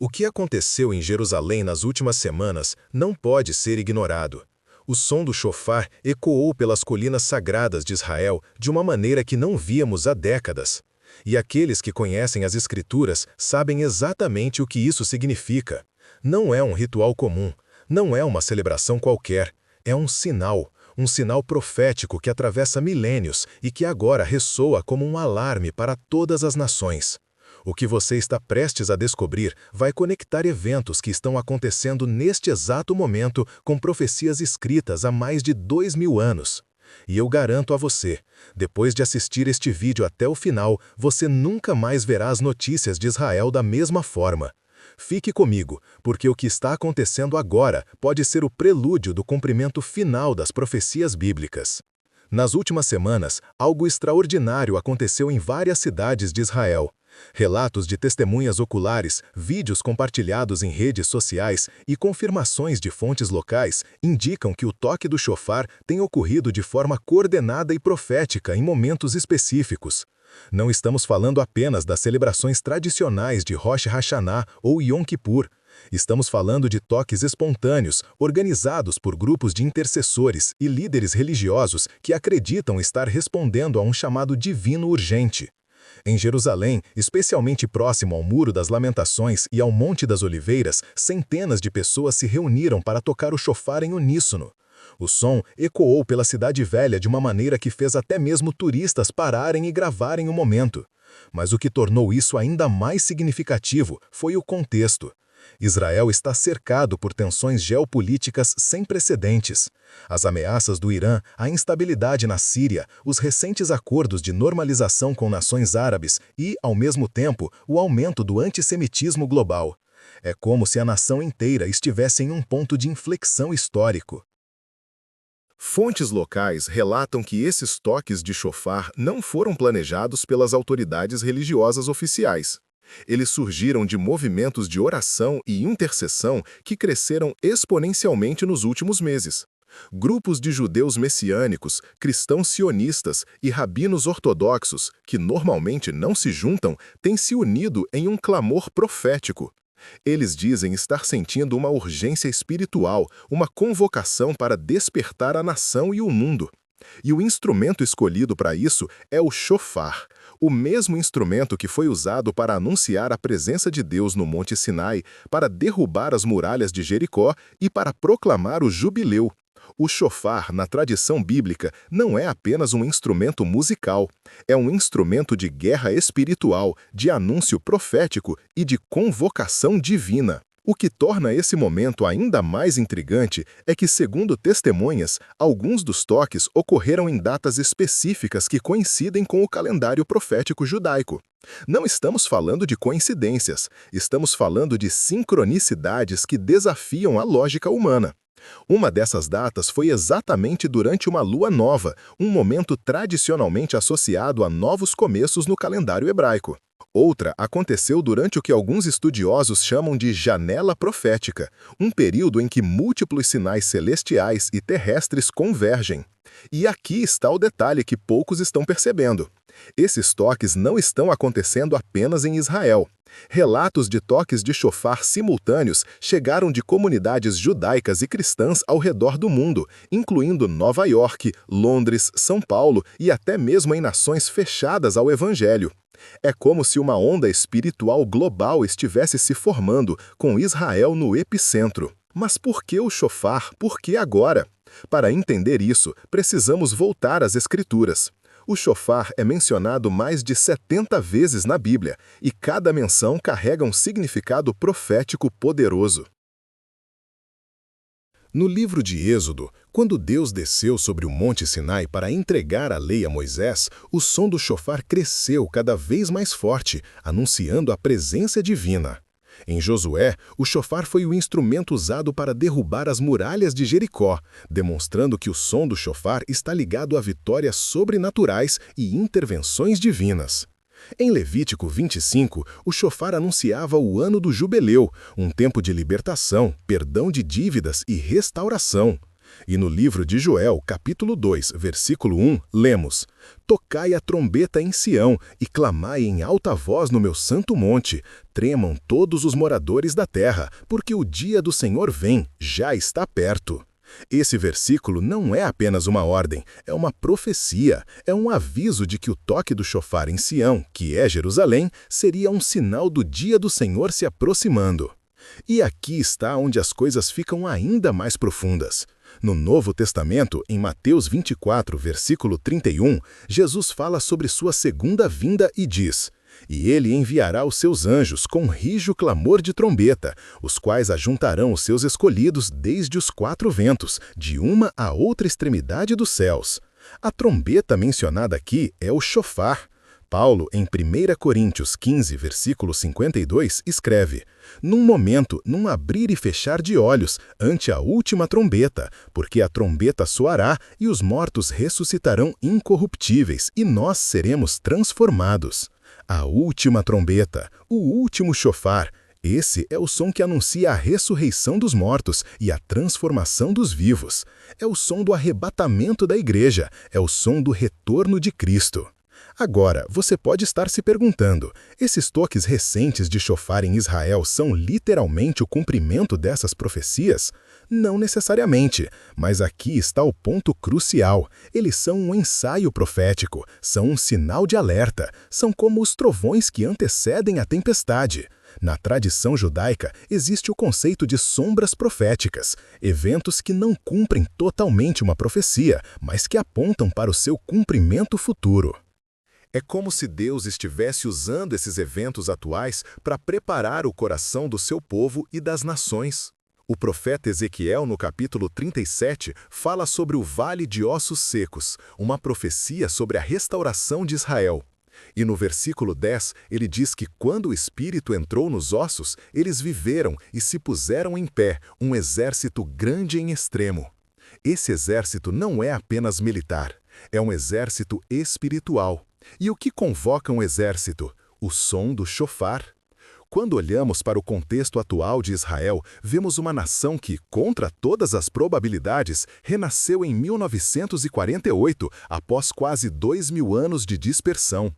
O que aconteceu em Jerusalém nas últimas semanas não pode ser ignorado. O som do chofar ecoou pelas colinas sagradas de Israel de uma maneira que não víamos há décadas. E aqueles que conhecem as Escrituras sabem exatamente o que isso significa. Não é um ritual comum, não é uma celebração qualquer, é um sinal profético que atravessa milênios e que agora ressoa como um alarme para todas as nações. O que você está prestes a descobrir vai conectar eventos que estão acontecendo neste exato momento com profecias escritas há mais de 2000 anos. E eu garanto a você, depois de assistir este vídeo até o final, você nunca mais verá as notícias de Israel da mesma forma. Fique comigo, porque o que está acontecendo agora pode ser o prelúdio do cumprimento final das profecias bíblicas. Nas últimas semanas, algo extraordinário aconteceu em várias cidades de Israel. Relatos de testemunhas oculares, vídeos compartilhados em redes sociais e confirmações de fontes locais indicam que o toque do chofar tem ocorrido de forma coordenada e profética em momentos específicos. Não estamos falando apenas das celebrações tradicionais de Rosh Hashanah ou Yom Kippur. Estamos falando de toques espontâneos, organizados por grupos de intercessores e líderes religiosos que acreditam estar respondendo a um chamado divino urgente. Em Jerusalém, especialmente próximo ao Muro das Lamentações e ao Monte das Oliveiras, centenas de pessoas se reuniram para tocar o chofar em uníssono. O som ecoou pela cidade velha de uma maneira que fez até mesmo turistas pararem e gravarem o momento. Mas o que tornou isso ainda mais significativo foi o contexto. Israel está cercado por tensões geopolíticas sem precedentes. As ameaças do Irã, a instabilidade na Síria, os recentes acordos de normalização com nações árabes e, ao mesmo tempo, o aumento do antissemitismo global. É como se a nação inteira estivesse em um ponto de inflexão histórico. Fontes locais relatam que esses toques de chofar não foram planejados pelas autoridades religiosas oficiais. Eles surgiram de movimentos de oração e intercessão que cresceram exponencialmente nos últimos meses. Grupos de judeus messiânicos, cristãos sionistas e rabinos ortodoxos, que normalmente não se juntam, têm se unido em um clamor profético. Eles dizem estar sentindo uma urgência espiritual, uma convocação para despertar a nação e o mundo. E o instrumento escolhido para isso é o chofar, o mesmo instrumento que foi usado para anunciar a presença de Deus no Monte Sinai, para derrubar as muralhas de Jericó e para proclamar o jubileu. O chofar, na tradição bíblica, não é apenas um instrumento musical, é um instrumento de guerra espiritual, de anúncio profético e de convocação divina. O que torna esse momento ainda mais intrigante é que, segundo testemunhas, alguns dos toques ocorreram em datas específicas que coincidem com o calendário profético judaico. Não estamos falando de coincidências, estamos falando de sincronicidades que desafiam a lógica humana. Uma dessas datas foi exatamente durante uma lua nova, um momento tradicionalmente associado a novos começos no calendário hebraico. Outra aconteceu durante o que alguns estudiosos chamam de janela profética, um período em que múltiplos sinais celestiais e terrestres convergem. E aqui está o detalhe que poucos estão percebendo. Esses toques não estão acontecendo apenas em Israel. Relatos de toques de chofar simultâneos chegaram de comunidades judaicas e cristãs ao redor do mundo, incluindo Nova York, Londres, São Paulo e até mesmo em nações fechadas ao Evangelho. É como se uma onda espiritual global estivesse se formando, com Israel no epicentro. Mas por que o chofar? Por que agora? Para entender isso, precisamos voltar às Escrituras. O chofar é mencionado mais de 70 vezes na Bíblia, e cada menção carrega um significado profético poderoso. No livro de Êxodo, quando Deus desceu sobre o Monte Sinai para entregar a lei a Moisés, o som do chofar cresceu cada vez mais forte, anunciando a presença divina. Em Josué, o chofar foi o instrumento usado para derrubar as muralhas de Jericó, demonstrando que o som do chofar está ligado a vitórias sobrenaturais e intervenções divinas. Em Levítico 25, o chofar anunciava o ano do jubileu, um tempo de libertação, perdão de dívidas e restauração. E no livro de Joel, capítulo 2, versículo 1, lemos: Tocai a trombeta em Sião e clamai em alta voz no meu santo monte. Tremam todos os moradores da terra, porque o dia do Senhor vem, já está perto. Esse versículo não é apenas uma ordem, é uma profecia, é um aviso de que o toque do chofar em Sião, que é Jerusalém, seria um sinal do dia do Senhor se aproximando. E aqui está onde as coisas ficam ainda mais profundas. No Novo Testamento, em Mateus 24, versículo 31, Jesus fala sobre sua segunda vinda e diz: E ele enviará os seus anjos com rijo clamor de trombeta, os quais ajuntarão os seus escolhidos desde os quatro ventos, de uma a outra extremidade dos céus. A trombeta mencionada aqui é o chofar. Paulo, em 1 Coríntios 15, versículo 52, escreve: Num momento, num abrir e fechar de olhos, ante a última trombeta, porque a trombeta soará e os mortos ressuscitarão incorruptíveis, e nós seremos transformados. A última trombeta, o último chofar, esse é o som que anuncia a ressurreição dos mortos e a transformação dos vivos. É o som do arrebatamento da igreja, é o som do retorno de Cristo. Agora, você pode estar se perguntando, esses toques recentes de chofar em Israel são literalmente o cumprimento dessas profecias? Não necessariamente, mas aqui está o ponto crucial. Eles são um ensaio profético, são um sinal de alerta, são como os trovões que antecedem a tempestade. Na tradição judaica, existe o conceito de sombras proféticas, eventos que não cumprem totalmente uma profecia, mas que apontam para o seu cumprimento futuro. É como se Deus estivesse usando esses eventos atuais para preparar o coração do seu povo e das nações. O profeta Ezequiel, no capítulo 37, fala sobre o Vale de Ossos Secos, uma profecia sobre a restauração de Israel. E no versículo 10, ele diz que quando o Espírito entrou nos ossos, eles viveram e se puseram em pé, um exército grande em extremo. Esse exército não é apenas militar, é um exército espiritual. E o que convoca um exército? O som do chofar. Quando olhamos para o contexto atual de Israel, vemos uma nação que, contra todas as probabilidades, renasceu em 1948, após quase 2000 anos de dispersão.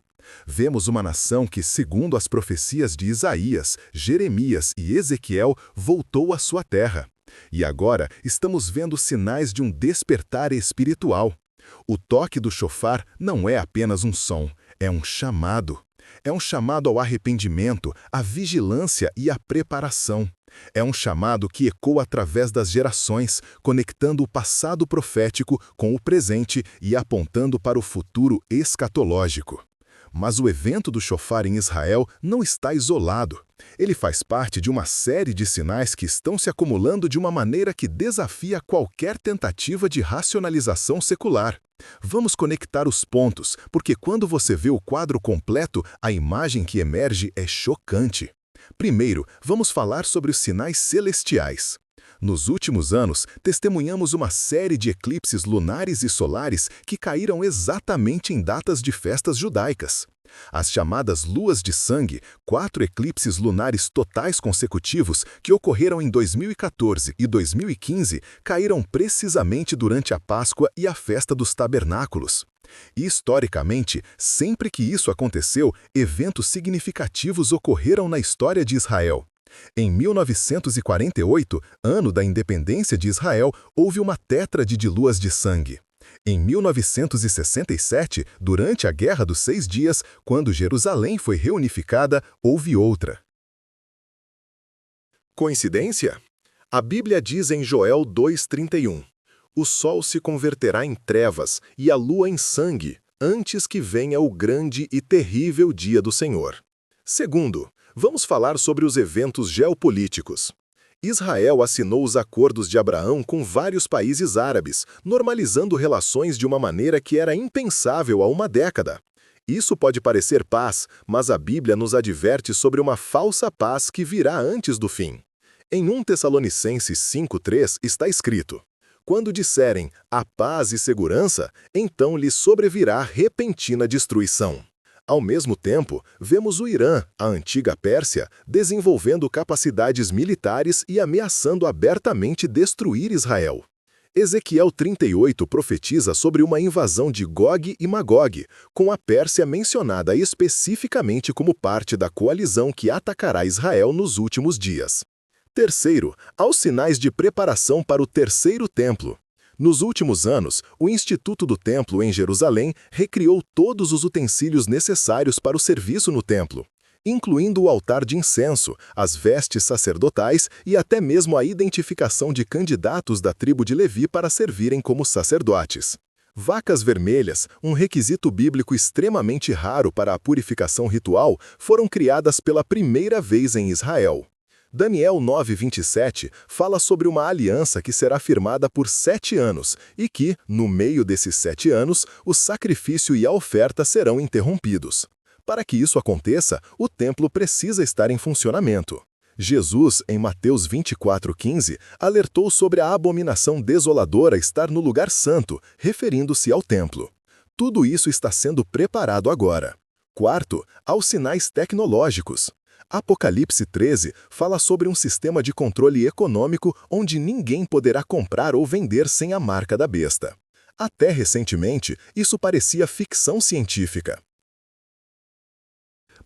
Vemos uma nação que, segundo as profecias de Isaías, Jeremias e Ezequiel, voltou à sua terra. E agora estamos vendo sinais de um despertar espiritual. O toque do chofar não é apenas um som, é um chamado. É um chamado ao arrependimento, à vigilância e à preparação. É um chamado que ecoa através das gerações, conectando o passado profético com o presente e apontando para o futuro escatológico. Mas o evento do chofar em Israel não está isolado. Ele faz parte de uma série de sinais que estão se acumulando de uma maneira que desafia qualquer tentativa de racionalização secular. Vamos conectar os pontos, porque quando você vê o quadro completo, a imagem que emerge é chocante. Primeiro, vamos falar sobre os sinais celestiais. Nos últimos anos, testemunhamos uma série de eclipses lunares e solares que caíram exatamente em datas de festas judaicas. As chamadas luas de sangue, 4 eclipses lunares totais consecutivos que ocorreram em 2014 e 2015, caíram precisamente durante a Páscoa e a Festa dos Tabernáculos. E, historicamente, sempre que isso aconteceu, eventos significativos ocorreram na história de Israel. Em 1948, ano da independência de Israel, houve uma tétrade de luas de sangue. Em 1967, durante a Guerra dos 6 Dias, quando Jerusalém foi reunificada, houve outra. Coincidência? A Bíblia diz em Joel 2,31: O sol se converterá em trevas e a lua em sangue, antes que venha o grande e terrível dia do Senhor. Segundo, vamos falar sobre os eventos geopolíticos. Israel assinou os acordos de Abraão com vários países árabes, normalizando relações de uma maneira que era impensável há uma década. Isso pode parecer paz, mas a Bíblia nos adverte sobre uma falsa paz que virá antes do fim. Em 1 Tessalonicenses 5,3 está escrito: Quando disserem a paz e segurança, então lhes sobrevirá repentina destruição. Ao mesmo tempo, vemos o Irã, a antiga Pérsia, desenvolvendo capacidades militares e ameaçando abertamente destruir Israel. Ezequiel 38 profetiza sobre uma invasão de Gog e Magog, com a Pérsia mencionada especificamente como parte da coalizão que atacará Israel nos últimos dias. Terceiro, aos sinais de preparação para o terceiro templo. Nos últimos anos, o Instituto do Templo em Jerusalém recriou todos os utensílios necessários para o serviço no templo, incluindo o altar de incenso, as vestes sacerdotais e até mesmo a identificação de candidatos da tribo de Levi para servirem como sacerdotes. Vacas vermelhas, um requisito bíblico extremamente raro para a purificação ritual, foram criadas pela primeira vez em Israel. Daniel 9:27 fala sobre uma aliança que será firmada por 7 anos e que, no meio desses 7 anos, o sacrifício e a oferta serão interrompidos. Para que isso aconteça, o templo precisa estar em funcionamento. Jesus, em Mateus 24:15, alertou sobre a abominação desoladora estar no lugar santo, referindo-se ao templo. Tudo isso está sendo preparado agora. Quarto, aos sinais tecnológicos. Apocalipse 13 fala sobre um sistema de controle econômico onde ninguém poderá comprar ou vender sem a marca da besta. Até recentemente, isso parecia ficção científica.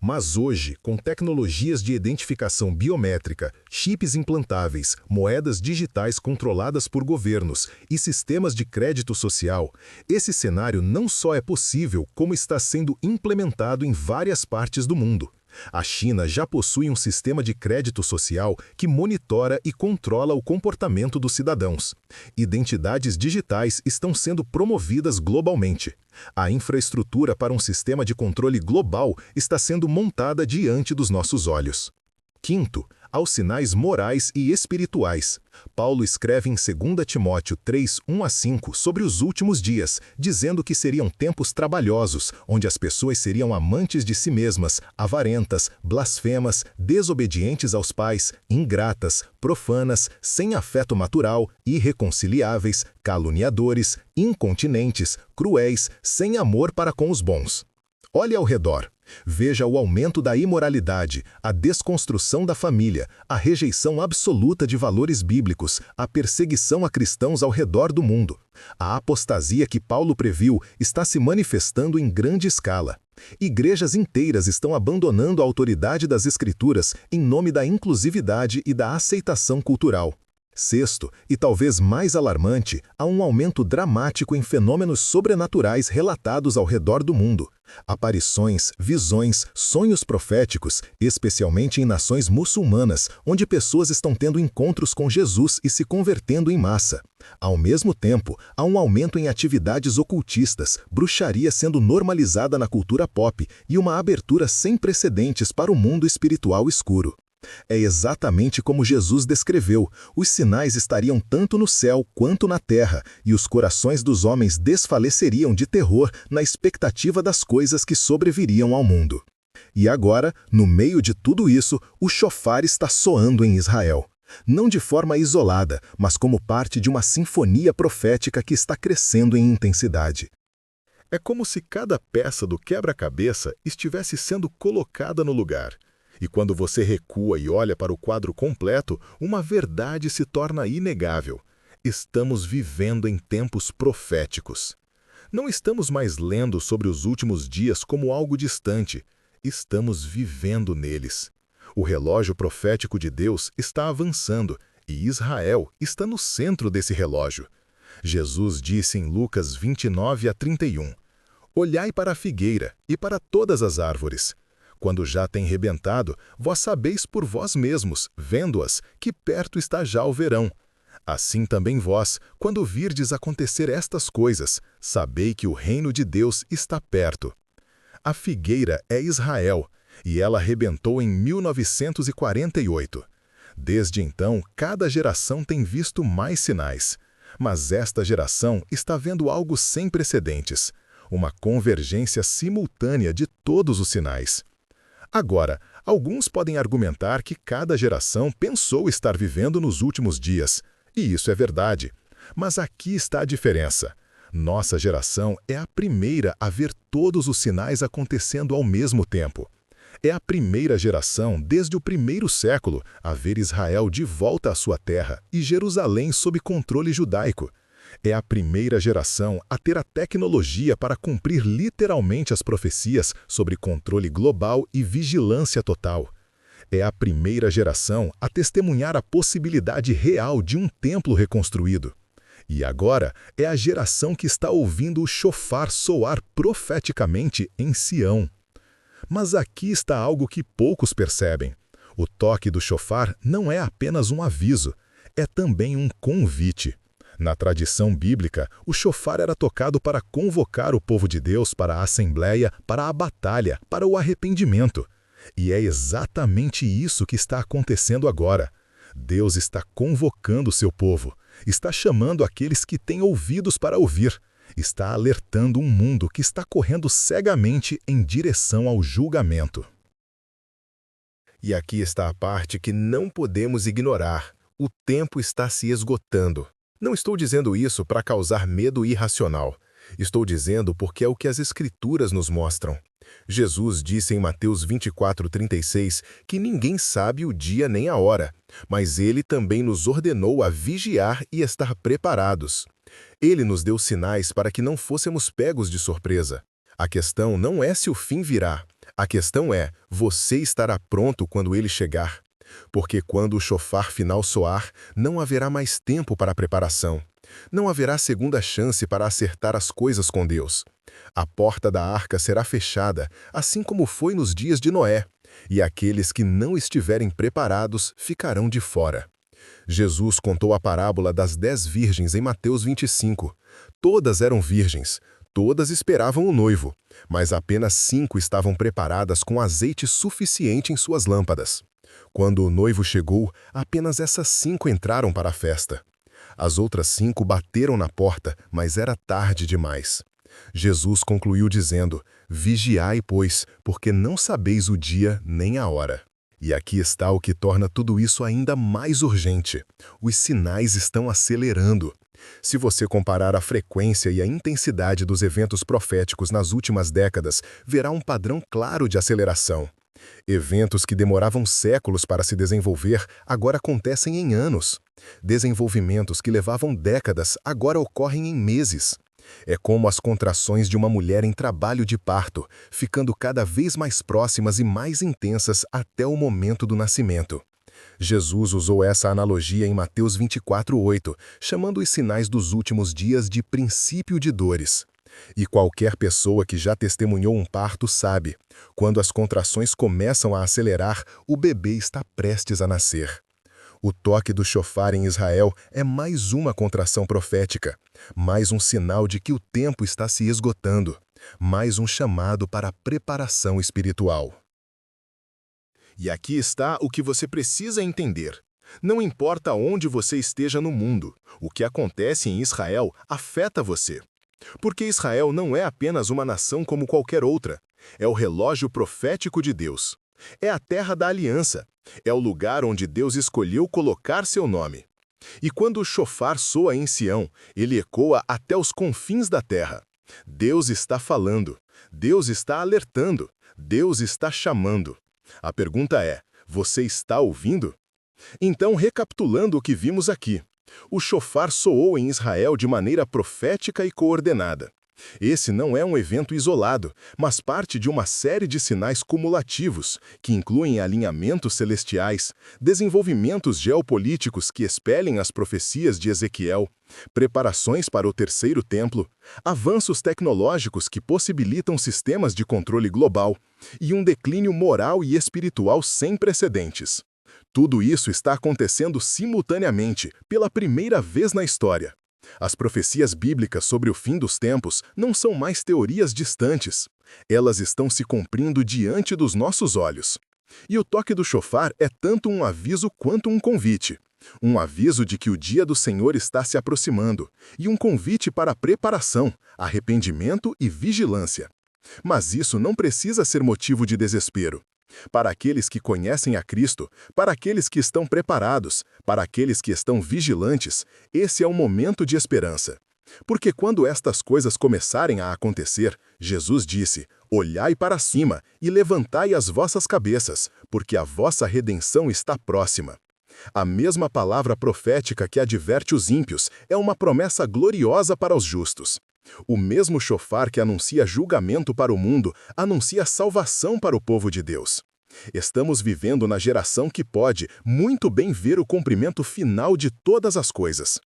Mas hoje, com tecnologias de identificação biométrica, chips implantáveis, moedas digitais controladas por governos e sistemas de crédito social, esse cenário não só é possível, como está sendo implementado em várias partes do mundo. A China já possui um sistema de crédito social que monitora e controla o comportamento dos cidadãos. Identidades digitais estão sendo promovidas globalmente. A infraestrutura para um sistema de controle global está sendo montada diante dos nossos olhos. Quinto, aos sinais morais e espirituais. Paulo escreve em 2 Timóteo 3, 1-5 sobre os últimos dias, dizendo que seriam tempos trabalhosos, onde as pessoas seriam amantes de si mesmas, avarentas, blasfemas, desobedientes aos pais, ingratas, profanas, sem afeto natural, irreconciliáveis, caluniadores, incontinentes, cruéis, sem amor para com os bons. Olhe ao redor. Veja o aumento da imoralidade, a desconstrução da família, a rejeição absoluta de valores bíblicos, a perseguição a cristãos ao redor do mundo. A apostasia que Paulo previu está se manifestando em grande escala. Igrejas inteiras estão abandonando a autoridade das Escrituras em nome da inclusividade e da aceitação cultural. Sexto, e talvez mais alarmante, há um aumento dramático em fenômenos sobrenaturais relatados ao redor do mundo. Aparições, visões, sonhos proféticos, especialmente em nações muçulmanas, onde pessoas estão tendo encontros com Jesus e se convertendo em massa. Ao mesmo tempo, há um aumento em atividades ocultistas, bruxaria sendo normalizada na cultura pop e uma abertura sem precedentes para o mundo espiritual escuro. É exatamente como Jesus descreveu, os sinais estariam tanto no céu quanto na terra, e os corações dos homens desfaleceriam de terror na expectativa das coisas que sobreviriam ao mundo. E agora, no meio de tudo isso, o chofar está soando em Israel. Não de forma isolada, mas como parte de uma sinfonia profética que está crescendo em intensidade. É como se cada peça do quebra-cabeça estivesse sendo colocada no lugar. E quando você recua e olha para o quadro completo, uma verdade se torna inegável. Estamos vivendo em tempos proféticos. Não estamos mais lendo sobre os últimos dias como algo distante. Estamos vivendo neles. O relógio profético de Deus está avançando e Israel está no centro desse relógio. Jesus disse em Lucas 29-31, Olhai para a figueira e para todas as árvores. Quando já tem rebentado, vós sabeis por vós mesmos, vendo-as, que perto está já o verão. Assim também vós, quando virdes acontecer estas coisas, sabei que o reino de Deus está perto. A figueira é Israel, e ela rebentou em 1948. Desde então, cada geração tem visto mais sinais. Mas esta geração está vendo algo sem precedentes, uma convergência simultânea de todos os sinais. Agora, alguns podem argumentar que cada geração pensou estar vivendo nos últimos dias, e isso é verdade. Mas aqui está a diferença. Nossa geração é a primeira a ver todos os sinais acontecendo ao mesmo tempo. É a primeira geração, desde o primeiro século, a ver Israel de volta à sua terra e Jerusalém sob controle judaico. É a primeira geração a ter a tecnologia para cumprir literalmente as profecias sobre controle global e vigilância total. É a primeira geração a testemunhar a possibilidade real de um templo reconstruído. E agora é a geração que está ouvindo o chofar soar profeticamente em Sião. Mas aqui está algo que poucos percebem. O toque do chofar não é apenas um aviso, é também um convite. Na tradição bíblica, o chofar era tocado para convocar o povo de Deus para a assembleia, para a batalha, para o arrependimento. E é exatamente isso que está acontecendo agora. Deus está convocando o seu povo, está chamando aqueles que têm ouvidos para ouvir, está alertando um mundo que está correndo cegamente em direção ao julgamento. E aqui está a parte que não podemos ignorar. O tempo está se esgotando. Não estou dizendo isso para causar medo irracional. Estou dizendo porque é o que as Escrituras nos mostram. Jesus disse em Mateus 24:36 que ninguém sabe o dia nem a hora, mas ele também nos ordenou a vigiar e estar preparados. Ele nos deu sinais para que não fôssemos pegos de surpresa. A questão não é se o fim virá. A questão é, você estará pronto quando ele chegar. Porque quando o chofar final soar, não haverá mais tempo para preparação. Não haverá segunda chance para acertar as coisas com Deus. A porta da arca será fechada, assim como foi nos dias de Noé, e aqueles que não estiverem preparados ficarão de fora. Jesus contou a parábola das 10 virgens em Mateus 25. Todas eram virgens, todas esperavam o noivo, mas apenas 5 estavam preparadas com azeite suficiente em suas lâmpadas. Quando o noivo chegou, apenas essas 5 entraram para a festa. As outras 5 bateram na porta, mas era tarde demais. Jesus concluiu dizendo: vigiai, pois, porque não sabeis o dia nem a hora. E aqui está o que torna tudo isso ainda mais urgente. Os sinais estão acelerando. Se você comparar a frequência e a intensidade dos eventos proféticos nas últimas décadas, verá um padrão claro de aceleração. Eventos que demoravam séculos para se desenvolver agora acontecem em anos. Desenvolvimentos que levavam décadas agora ocorrem em meses. É como as contrações de uma mulher em trabalho de parto, ficando cada vez mais próximas e mais intensas até o momento do nascimento. Jesus usou essa analogia em Mateus 24:8, chamando os sinais dos últimos dias de princípio de dores. E qualquer pessoa que já testemunhou um parto sabe, quando as contrações começam a acelerar, o bebê está prestes a nascer. O toque do chofar em Israel é mais uma contração profética, mais um sinal de que o tempo está se esgotando, mais um chamado para a preparação espiritual. E aqui está o que você precisa entender. Não importa onde você esteja no mundo, o que acontece em Israel afeta você. Porque Israel não é apenas uma nação como qualquer outra. É o relógio profético de Deus. É a terra da aliança. É o lugar onde Deus escolheu colocar seu nome. E quando o chofar soa em Sião, ele ecoa até os confins da terra. Deus está falando. Deus está alertando. Deus está chamando. A pergunta é, você está ouvindo? Então, recapitulando o que vimos aqui. O chofar soou em Israel de maneira profética e coordenada. Esse não é um evento isolado, mas parte de uma série de sinais cumulativos, que incluem alinhamentos celestiais, desenvolvimentos geopolíticos que espelhem as profecias de Ezequiel, preparações para o terceiro templo, avanços tecnológicos que possibilitam sistemas de controle global e um declínio moral e espiritual sem precedentes. Tudo isso está acontecendo simultaneamente, pela primeira vez na história. As profecias bíblicas sobre o fim dos tempos não são mais teorias distantes. Elas estão se cumprindo diante dos nossos olhos. E o toque do chofar é tanto um aviso quanto um convite. Um aviso de que o dia do Senhor está se aproximando, e um convite para preparação, arrependimento e vigilância. Mas isso não precisa ser motivo de desespero. Para aqueles que conhecem a Cristo, para aqueles que estão preparados, para aqueles que estão vigilantes, esse é um momento de esperança. Porque quando estas coisas começarem a acontecer, Jesus disse: olhai para cima e levantai as vossas cabeças, porque a vossa redenção está próxima. A mesma palavra profética que adverte os ímpios é uma promessa gloriosa para os justos. O mesmo chofar que anuncia julgamento para o mundo, anuncia salvação para o povo de Deus. Estamos vivendo na geração que pode muito bem ver o cumprimento final de todas as coisas.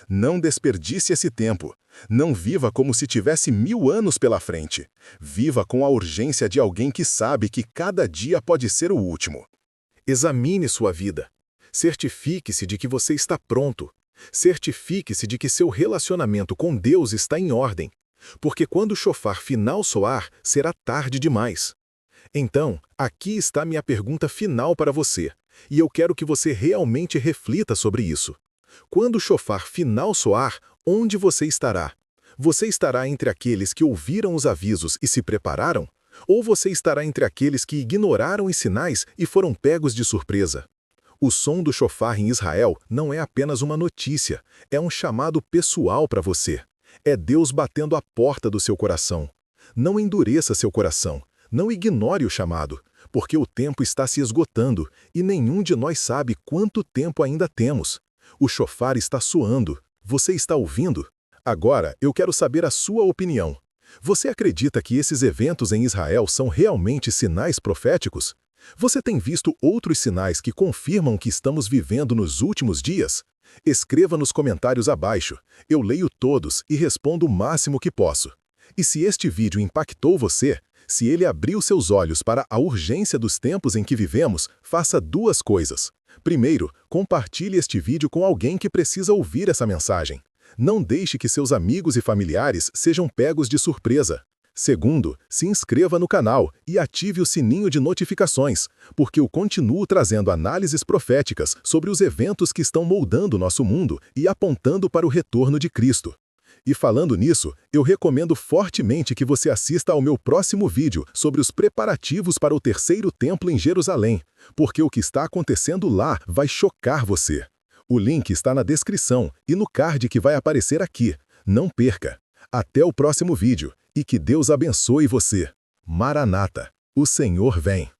Não desperdice esse tempo. Não viva como se tivesse 1000 anos pela frente. Viva com a urgência de alguém que sabe que cada dia pode ser o último. Examine sua vida. Certifique-se de que você está pronto. Certifique-se de que seu relacionamento com Deus está em ordem. Porque quando o chofar final soar, será tarde demais. Então, aqui está minha pergunta final para você, e eu quero que você realmente reflita sobre isso. Quando o chofar final soar, onde você estará? Você estará entre aqueles que ouviram os avisos e se prepararam? Ou você estará entre aqueles que ignoraram os sinais e foram pegos de surpresa? O som do chofar em Israel não é apenas uma notícia, é um chamado pessoal para você. É Deus batendo a porta do seu coração. Não endureça seu coração. Não ignore o chamado, porque o tempo está se esgotando e nenhum de nós sabe quanto tempo ainda temos. O chofar está soando. Você está ouvindo? Agora, eu quero saber a sua opinião. Você acredita que esses eventos em Israel são realmente sinais proféticos? Você tem visto outros sinais que confirmam que estamos vivendo nos últimos dias? Escreva nos comentários abaixo. Eu leio todos e respondo o máximo que posso. E se este vídeo impactou você, se ele abriu seus olhos para a urgência dos tempos em que vivemos, faça 2 coisas. Primeiro, compartilhe este vídeo com alguém que precisa ouvir essa mensagem. Não deixe que seus amigos e familiares sejam pegos de surpresa. Segundo, se inscreva no canal e ative o sininho de notificações, porque eu continuo trazendo análises proféticas sobre os eventos que estão moldando nosso mundo e apontando para o retorno de Cristo. E falando nisso, eu recomendo fortemente que você assista ao meu próximo vídeo sobre os preparativos para o terceiro templo em Jerusalém, porque o que está acontecendo lá vai chocar você. O link está na descrição e no card que vai aparecer aqui. Não perca! Até o próximo vídeo e que Deus abençoe você. Maranata, o Senhor vem!